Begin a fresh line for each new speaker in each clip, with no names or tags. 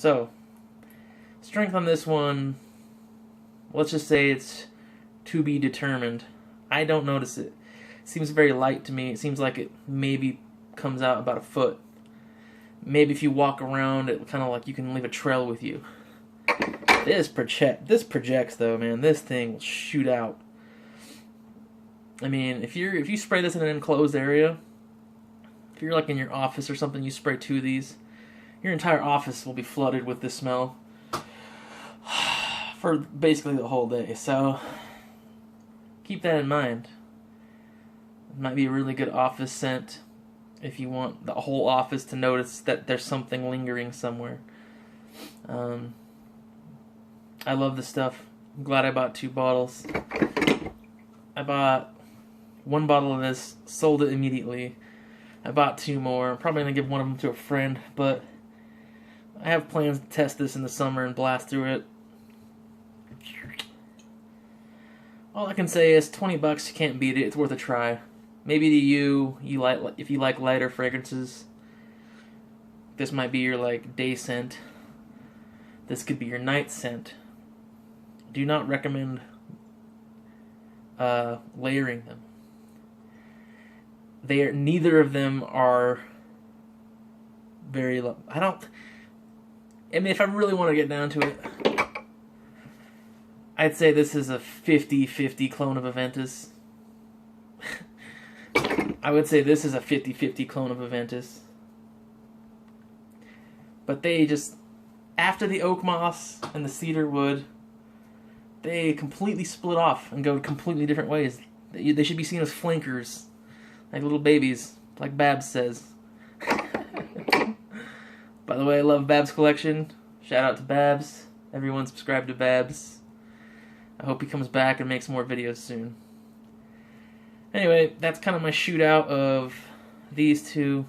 So, strength on this one, let's just say it's to be determined. I don't notice it. It seems very light to me. It seems like it maybe comes out about a foot. Maybe if you walk around, it kind of like you can leave a trail with you. This projects though, man. This thing will shoot out. I mean, if you spray this in an enclosed area, if you're like in your office or something, you spray 2 of these, your entire office will be flooded with this smell for basically the whole day. So keep that in mind. It might be a really good office scent if you want the whole office to notice that there's something lingering somewhere. I love this stuff. I'm glad I bought 2 bottles. I bought 1 bottle of this, sold it immediately. I bought 2 more. I'm probably going to give one of them to a friend, but I have plans to test this in the summer and blast through it. All I can say is $20, you can't beat it. It's worth a try. Maybe to you like, if you like lighter fragrances, this might be your like day scent. This could be your night scent. Do not recommend layering them. Neither of them are very I mean, if I really want to get down to it, I'd say this is a 50-50 clone of Aventus. I would say this is a 50-50 clone of Aventus. But they just, after the oak moss and the cedar wood, they completely split off and go completely different ways. They should be seen as flankers, like little babies, like Babs says. By the way, I love Babs' collection. Shout out to Babs. Everyone subscribe to Babs. I hope he comes back and makes more videos soon. Anyway, that's kind of my shootout of these 2.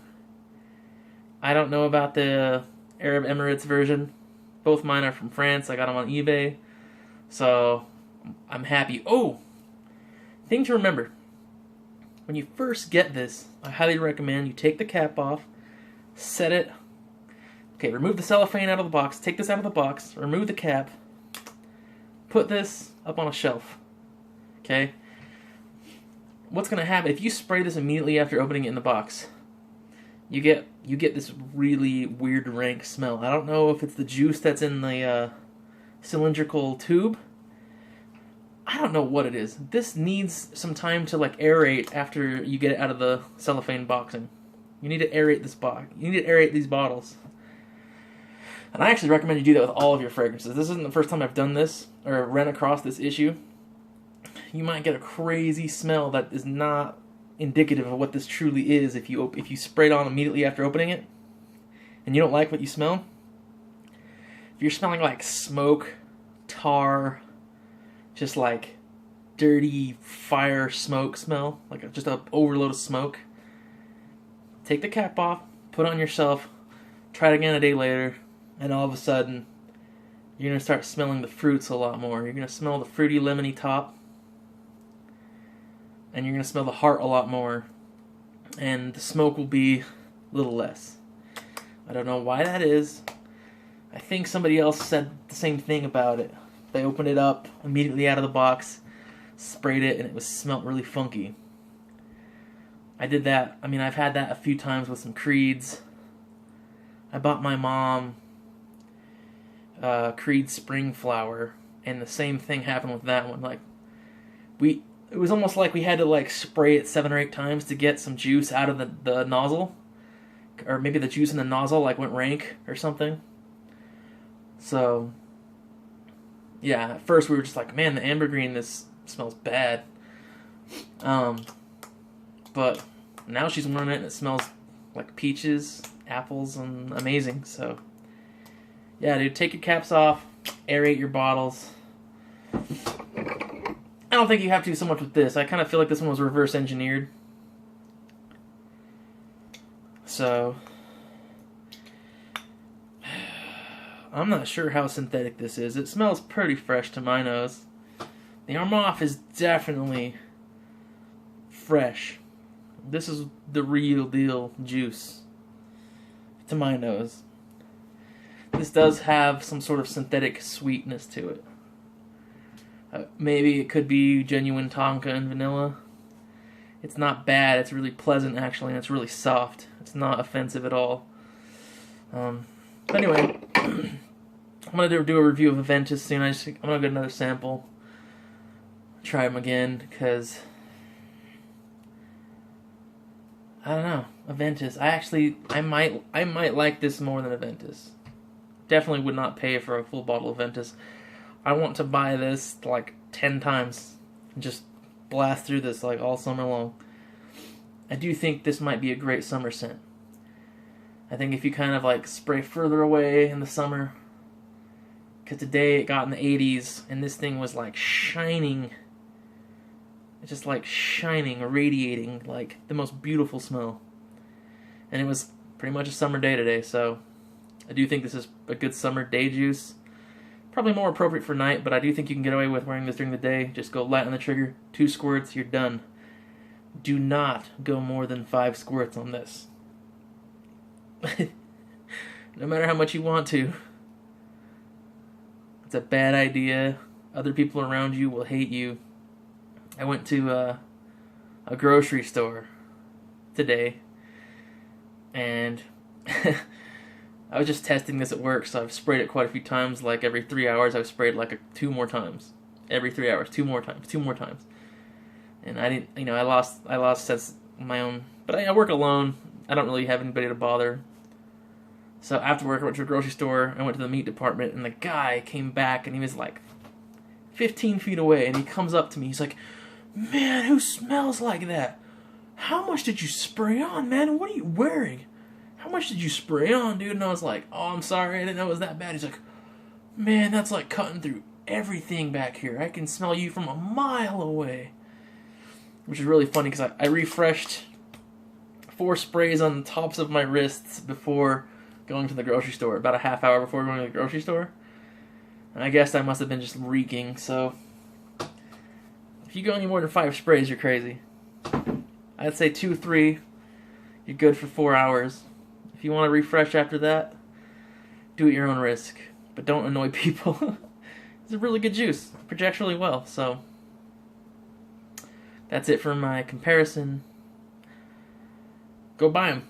I don't know about the Arab Emirates version. Both mine are from France. I got them on eBay. So, I'm happy. Oh! Thing to remember. When you first get this, I highly recommend you take the cap off, set it. Okay, remove the cellophane out of the box. Take this out of the box. Remove the cap. Put this up on a shelf. Okay? What's going to happen if you spray this immediately after opening it in the box? You get this really weird rank smell. I don't know if it's the juice that's in the cylindrical tube. I don't know what it is. This needs some time to like aerate after you get it out of the cellophane boxing. You need to aerate this box. You need to aerate these bottles. And I actually recommend you do that with all of your fragrances. This isn't the first time I've done this or ran across this issue. You might get a crazy smell that is not indicative of what this truly is if you spray it on immediately after opening it and you don't like what you smell. If you're smelling like smoke, tar, just like dirty fire smoke smell, like just an overload of smoke, take the cap off, put it on yourself, try it again a day later, and all of a sudden you're going to start smelling the fruits a lot more. You're going to smell the fruity lemony top, and you're going to smell the heart a lot more, and the smoke will be a little less. I don't know why that is. I think somebody else said the same thing about it. They opened it up immediately out of the box, sprayed it, and it smelled really funky. I did that. I mean, I've had that a few times with some Creeds. I bought my mom Creed Spring Flower, and the same thing happened with that one. Like, it was almost like we had to like spray it 7 or 8 times to get some juice out of the nozzle, or maybe the juice in the nozzle like went rank or something. So yeah, at first we were just like, man, the ambergris, this smells bad. But now she's wearing it and it smells like peaches, apples, and amazing. So yeah, dude, take your caps off, aerate your bottles. I don't think you have to so much with this. I kind of feel like this one was reverse engineered. So I'm not sure how synthetic this is. It smells pretty fresh to my nose. The Armaf is definitely fresh. This is the real deal juice to my nose. this does have some sort of synthetic sweetness to it. Maybe it could be genuine Tonka and vanilla. It's not bad. It's really pleasant, actually, and it's really soft. It's not offensive at all. But anyway, I'm going to do a review of Aventus soon. I'm going to get another sample. Try them again, because I don't know. Aventus. I might like this more than Aventus. Definitely would not pay for a full bottle of Aventus. I want to buy this like 10 times and just blast through this like all summer long. I do think this might be a great summer scent. I think if you kind of like spray further away in the summer, because today it got in the 80s and this thing was like shining. It's just like shining, radiating, like the most beautiful smell. And it was pretty much a summer day today, so I do think this is a good summer day juice. Probably more appropriate for night, but I do think you can get away with wearing this during the day. Just go light on the trigger, 2 squirts, you're done. Do not go more than 5 squirts on this. No matter how much you want to. It's a bad idea. Other people around you will hate you. I went to a grocery store today, and I was just testing this at work, so I've sprayed it quite a few times. Like every 3 hours, I've sprayed like 2 more times. Every 3 hours, 2 more times, 2 more times. And I didn't, I lost sense of my own. But I work alone. I don't really have anybody to bother. So after work, I went to a grocery store. I went to the meat department, and the guy came back, and he was like 15 feet away, and he comes up to me. He's like, "Man, who smells like that? How much did you spray on, man? What are you wearing? How much did you spray on, dude?" And I was like, "Oh, I'm sorry, I didn't know it was that bad." He's like, "Man, that's like cutting through everything back here. I can smell you from a mile away." Which is really funny, because I refreshed 4 sprays on the tops of my wrists before going to the grocery store, about a half hour before going to the grocery store. And I guess I must have been just reeking, so if you go any more than 5 sprays, you're crazy. I'd say 2, 3, you're good for 4 hours. If you want to refresh after that, do it at your own risk. But don't annoy people. It's a really good juice. It projects really well, so that's it for my comparison. Go buy them.